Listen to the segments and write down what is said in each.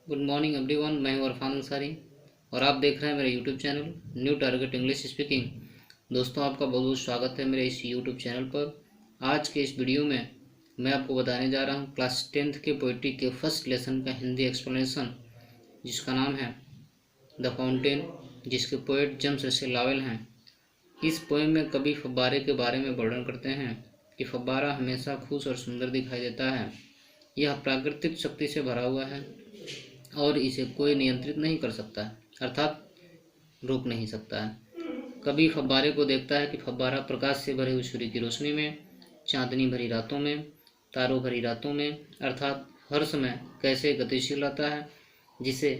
Good morning everyone. मैं हूं अरफान अंसारी और आप देख रहे हैं मेरे YouTube channel new target English speaking. दोस्तों, आपका बहुत बहुत स्वागत है मेरे इस यूट्यूब चैनल पर। आज के इस वीडियो में मैं आपको बताने जा रहा हूं क्लास 10th के पोइट्री के फर्स्ट लेसन का हिंदी एक्सप्लेनेशन, जिसका नाम है द फाउंटेन, जिसके पोएट जेम्स रसेल लॉवेल हैं। इस पोएम में कवि फव्वारे के बारे में वर्णन करते हैं कि फव्वारा हमेशा खुश और सुंदर दिखाई देता है। यह प्राकृतिक शक्ति से भरा हुआ है और इसे कोई नियंत्रित नहीं कर सकता है, अर्थात रोक नहीं सकता है। कभी फव्वारे को देखता है कि फव्वारा प्रकाश से भरे हुए सूर्य की रोशनी में, चांदनी भरी रातों में, तारों भरी रातों में, अर्थात हर समय कैसे गतिशील रहता है, जिसे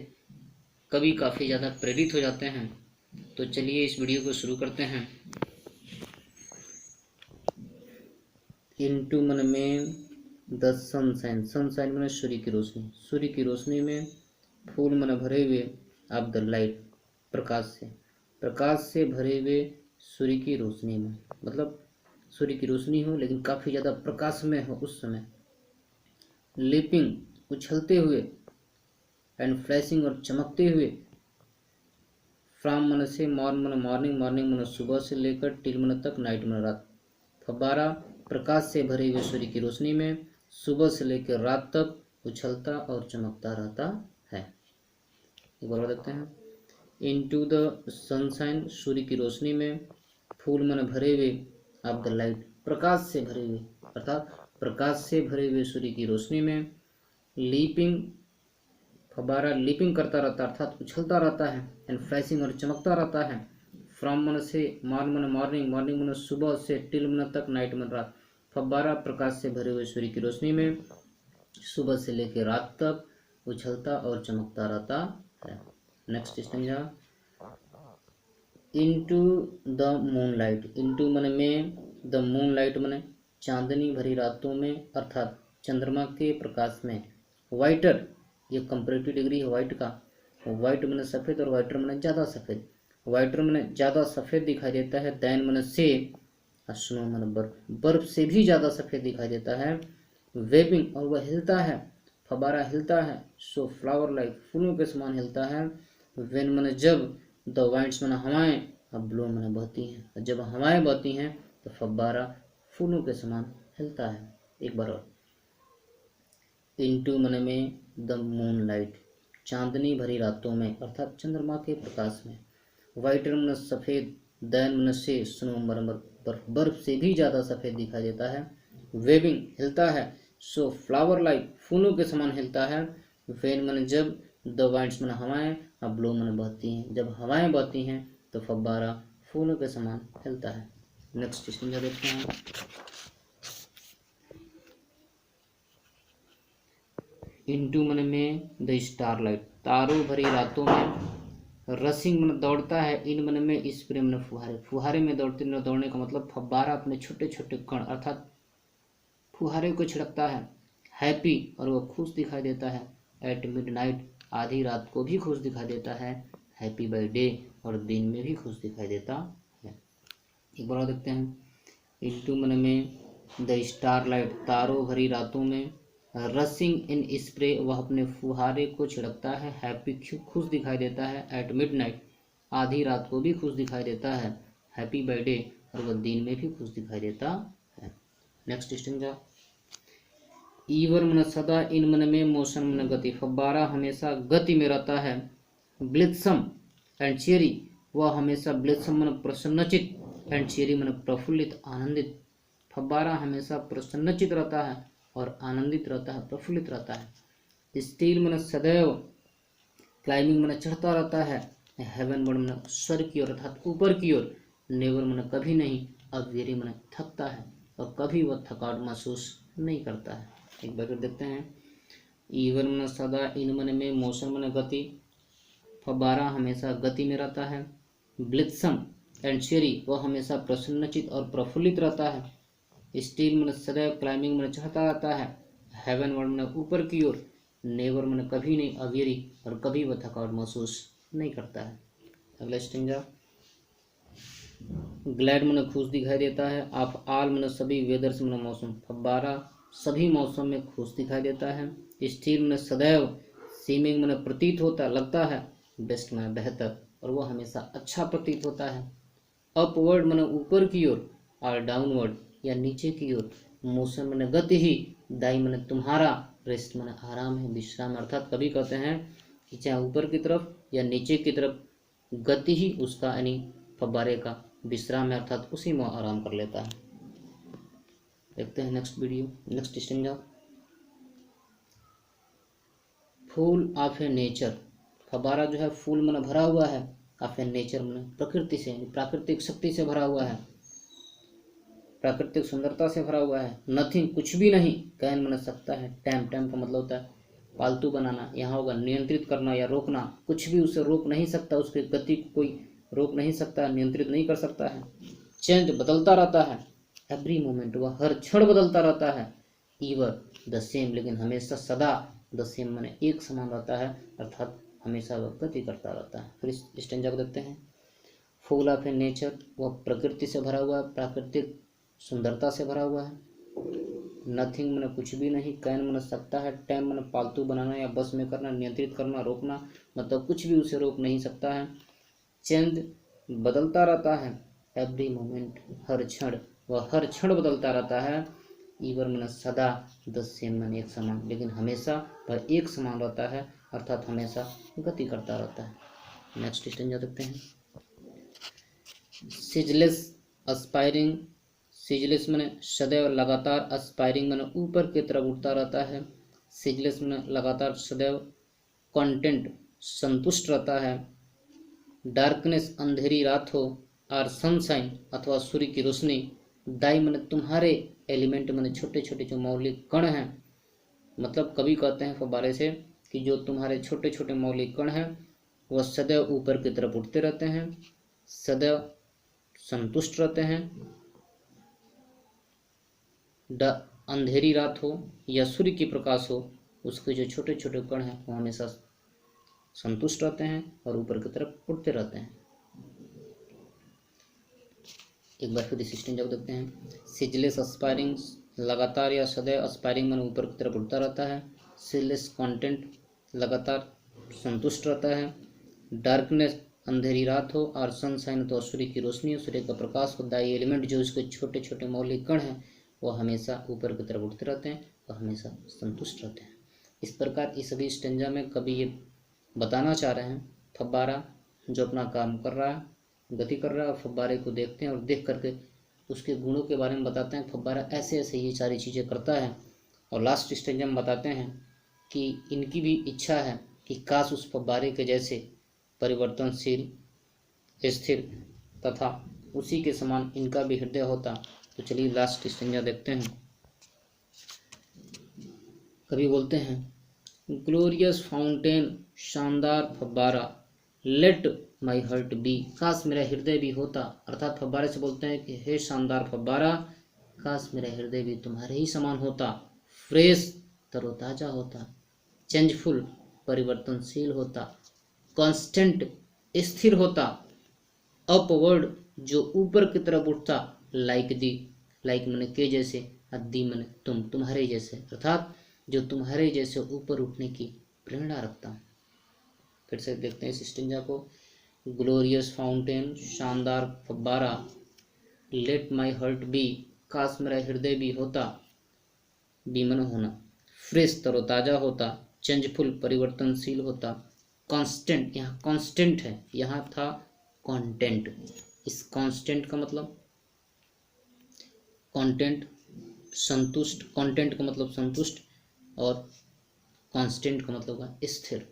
कभी काफ़ी ज़्यादा प्रेरित हो जाते हैं। तो चलिए इस वीडियो को शुरू करते हैं। इनटू मन में द सनशाइन, सनशाइन मैंने सूर्य की रोशनी, सूर्य की रोशनी में, फूल मन भरे हुए ऑफ द लाइट, प्रकाश से, प्रकाश से भरे हुए सूर्य की रोशनी में, मतलब सूर्य की रोशनी हो लेकिन काफ़ी ज़्यादा प्रकाश में हो उस समय। लीपिंग, उछलते हुए, एंड फ्लैशिंग और चमकते हुए, फ्रॉम मन से, मॉर्निंग, मॉर्निंग मन सुबह से लेकर टिल मन तक, नाइट मन रात। फव्वारा प्रकाश से भरे हुए सूर्य की रोशनी में सुबह से लेकर रात तक उछलता और चमकता रहता है। एक बार देखते हैं। इनटू द सनशाइन, सूर्य की रोशनी में, फूल मन भरे हुए ऑफ द लाइट, प्रकाश से भरे हुए, अर्थात प्रकाश से भरे हुए सूर्य की रोशनी में। लीपिंग, फव्वारा लीपिंग करता रहता है, अर्थात उछलता रहता है। एंड फ्लैशिंग और चमकता रहता है। फ्रॉम मन से, मॉर्निंग मन सुबह से, टिल मन तक, नाइट मन रात। फव्वारा प्रकाश से भरे हुए सूर्य की रोशनी में सुबह से लेकर रात तक उछलता और चमकता रहता है। Next stanza. Into the moonlight, into मन में, द मूनलाइट मन चांदनी भरी रातों में, अर्थात चंद्रमा के प्रकाश में। वाइटर, ये कंपैरेटिव डिग्री है वाइट का। वाइट मन सफ़ेद और वाइटर मन ज़्यादा सफ़ेद। वाइटर मन ज़्यादा सफ़ेद दिखाई देता है। दैन मन से, स्नो मन बर्फ, बर्फ से भी ज़्यादा सफ़ेद दिखाई देता है। वेबिंग, और वह हिलता है, फव्वारा हिलता है। सो फ्लावर लाइक, फूलों के समान हिलता है। वेन मन जब, द वाइंड्स मन हवाएं, अब ब्लो मन बहती हैं, जब हवाएं बहती हैं तो फव्वारा फूलों के समान हिलता है। एक बार और। इनटू मन में द मून लाइट, चांदनी भरी रातों में, अर्थात चंद्रमा के प्रकाश में। वाइटर मन सफ़ेद, दैन मन से, स्नो मरमर बर्फ, बर्फ से भी ज़्यादा सफ़ेद दिखाई देता है। वेबिंग, हिलता है। सो फ्लावर लाइक, फूलों के समान हिलता है। वेन मन जब, द वाइंड्स मन हवाएं, अब ब्लो मन बहती हैं, जब हवाएं बहती हैं तो फव्वारा फूलों के समान हिलता है। नेक्स्ट स्टेंजा देखते हैं। इनटू मन में द स्टारलाइट, तारों भरी रातों में। रसिंग मन दौड़ता है, इन मन में स्प्रे मन फुहारे, फुहारे में दौड़ने का मतलब फव्वारा अपने छोटे छोटे कण अर्थात फुहारे को छिड़कता है। हैप्पी, और वह खुश दिखाई देता है। एट मिडनाइट, आधी रात को भी खुश दिखाई देता है। हैप्पी बाय डे, और दिन में भी खुश दिखाई देता है। एक बार देखते हैं। इनटू मन में द स्टारलाइट, तारों भरी रातों में। रसिंग इन स्प्रे, वह अपने फुहारे को छिड़कता है। हैप्पी, खुश दिखाई देता है। एट मिडनाइट, आधी रात को भी खुश दिखाई देता है। हैप्पी बाय डे, और वह दिन में भी खुश दिखाई देता है। Next stanza. ईवर मन सदा, इन मन में, मोशन मन गति, फव्वारा हमेशा गति में रहता है। ब्लित्सम एंड चेरी, वह हमेशा, ब्लित्सम मन प्रसन्नचित, एंड चेरी मन प्रफुल्लित आनंदित। फव्वारा हमेशा प्रसन्नचित रहता है और आनंदित रहता है, प्रफुल्लित रहता है। स्टील मन सदैव, क्लाइंबिंग मन चढ़ता रहता है। हेवन मन स्वर्ग की ओर अर्थात ऊपर की ओर। नेवर मन कभी नहीं, अब वेरी मन थकता है और कभी वह थकावट महसूस नहीं करता है। एक बार देखते हैं। ईवन मन सदा, इन मन में, मोशन मन गति, फव्वारा हमेशा गति में रहता है। ब्लित्सम एंड चेरी, वह हमेशा प्रसन्नचित और प्रफुल्लित रहता है। स्टील मन सदैव, क्लाइंबिंग मन चढ़ता रहता है। हेवन मन ऊपर की ओर। नेवर मन कभी नहीं, अवेरी, और कभी वह थकावट महसूस नहीं करता है। अगला स्टेंजा। ग्लैड मन खुश दिखाई देता है। ऑफ ऑल मन सभी, वेदर्स मन मौसम, फव्वारा सभी मौसम में खुश दिखाई देता है। स्टील मन सदैव, सीमिंग मैंने प्रतीत होता, लगता है, बेस्ट मैंने बेहतर, और वो हमेशा अच्छा प्रतीत होता है। अपवर्ड मैंने ऊपर की ओर, और डाउनवर्ड या नीचे की ओर, मोशन मैंने गति ही, दाई मैंने तुम्हारा, रेस्ट मैंने आराम है, विश्राम। अर्थात कभी कहते हैं कि चाहे ऊपर की तरफ या नीचे की तरफ, गति ही उसका यानी फव्वारे का विश्राम है, अर्थात उसी में आराम कर लेता है। देखते हैं next video, next stanza. Full of A nature, फव्वारा जो है फूल में भरा हुआ है, ऑफ ए नेचर में प्रकृति से, यानी प्राकृतिक शक्ति से भरा हुआ है, प्राकृतिक सुंदरता से भरा हुआ है। नथिंग कुछ भी नहीं, कैन मन सकता है, टैम टैम का मतलब होता है पालतू बनाना, यहाँ होगा नियंत्रित करना या रोकना, कुछ भी उसे रोक नहीं सकता, उसकी गति को कोई रोक नहीं सकता, नियंत्रित नहीं कर सकता है। चेंज बदलता रहता है, एवरी मोमेंट वह हर क्षण बदलता रहता है। ईवर द सेम लेकिन हमेशा सदा, द सेम माने एक समान रहता है, अर्थात हमेशा वह गति करता रहता है। फिर इस स्टेंजा को देखते हैं। फुल ऑफ ए नेचर, वह प्रकृति से भरा हुआ है, प्राकृतिक सुंदरता से भरा हुआ है। नथिंग मैंने कुछ भी नहीं, कैन मैंने सकता है, टाइम मैंने पालतू बनाना या बस में करना, नियंत्रित करना, रोकना, मतलब कुछ भी उसे रोक नहीं सकता है। चेंज बदलता रहता है, एवरी मोमेंट हर क्षण, वह हर क्षण बदलता रहता है। ईवर मैंने सदा, द सेम मैंने एक समान, लेकिन हमेशा वह एक समान रहता है, अर्थात हमेशा गति करता रहता है। नेक्स्ट स्टेंजा देखते हैं। सिजलेस अस्पायरिंग, सिजलेस मैंने सदैव लगातार, अस्पायरिंग मैंने ऊपर की तरफ उठता रहता है, सिजलेस मैंने लगातार सदैव, कंटेंट संतुष्ट रहता है। डार्कनेस अंधेरी रात हो, और सनशाइन अथवा सूर्य की रोशनी, दाई मैंने तुम्हारे, एलिमेंट मैंने छोटे छोटे जो मौलिक कण हैं, मतलब कभी कहते हैं फव्वारे से कि जो तुम्हारे छोटे छोटे मौलिक कण हैं वह सदैव ऊपर की तरफ उठते रहते हैं, सदैव संतुष्ट रहते हैं। अंधेरी रात हो या सूर्य की प्रकाश हो, उसके जो छोटे छोटे कण हैं वो हमेशा संतुष्ट रहते हैं और ऊपर की तरफ उठते रहते हैं। एक बार फिर इस स्टेंजा को देखते हैं। सिजलेस अस्पायरिंग, लगातार या सदैव, अस्पायरिंग मन ऊपर की तरफ उठता रहता है। सिजलेस कंटेंट, लगातार संतुष्ट रहता है। डार्कनेस अंधेरी रात हो, और सनशाइन तो सूर्य की रोशनी हो, सूर्य का प्रकाश हो, दाई एलिमेंट जो इसके छोटे छोटे मौलिक कण हैं वो हमेशा ऊपर की तरफ उठते रहते हैं और हमेशा संतुष्ट रहते हैं। इस प्रकार इस सभी स्टेंजा में कभी ये बताना चाह रहे हैं फव्वारा जो अपना काम कर रहा है, गति कर रहा है, और फव्वारे को देखते हैं और देख करके उसके गुणों के बारे में बताते हैं। फव्वारा ऐसे ऐसे ये सारी चीज़ें करता है, और लास्ट स्टेंजा में बताते हैं कि इनकी भी इच्छा है कि काश उस फव्वारे के जैसे परिवर्तनशील, स्थिर तथा उसी के समान इनका भी हृदय होता। तो चलिए लास्ट स्टेंजा देखते हैं। कभी बोलते हैं, ग्लोरियस फाउंटेन, शानदार फव्वारा, लेट माई हार्ट बी, काश मेरा हृदय भी होता। अर्थात फव्वारे से बोलते हैं कि हे शानदार फव्वारा, काश मेरा हृदय भी तुम्हारे ही समान होता, फ्रेश तरोताजा होता, चेंजफुल परिवर्तनशील होता, कांस्टेंट स्थिर होता, अपवर्ड जो ऊपर की तरफ उठता, लाइक दी, लाइक मैंने के जैसे, दी मैंने तुम, तुम्हारे जैसे, अर्थात जो तुम्हारे जैसे ऊपर उठने की प्रेरणा रखता। फिर से देखते हैं इस स्टेंजा को। ग्लोरियस फाउंटेन, शानदार फव्वारा, लेट माई हार्ट बी, काश मेरा हृदय भी होता, बीमन होना, फ्रेश तरोताजा होता, चेंजफुल परिवर्तनशील होता, कांस्टेंट, यहाँ कांस्टेंट है, यहाँ था कंटेंट। इस कांस्टेंट का मतलब कंटेंट संतुष्ट, कंटेंट का मतलब संतुष्ट, और कांस्टेंट का मतलब स्थिर।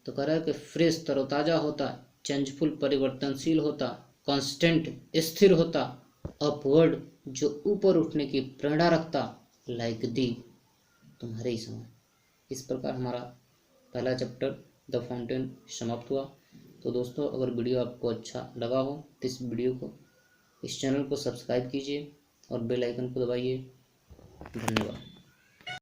तो कह रहा है कि फ्रेश तरोताजा होता, चेंजफुल परिवर्तनशील होता, कांस्टेंट स्थिर होता, अपवर्ड जो ऊपर उठने की प्रेरणा रखता, लाइक दी तुम्हारे ही समान। इस प्रकार हमारा पहला चैप्टर द फाउंटेन समाप्त हुआ। तो दोस्तों अगर वीडियो आपको अच्छा लगा हो तो इस वीडियो को, इस चैनल को सब्सक्राइब कीजिए और बेल आइकन को दबाइए। धन्यवाद।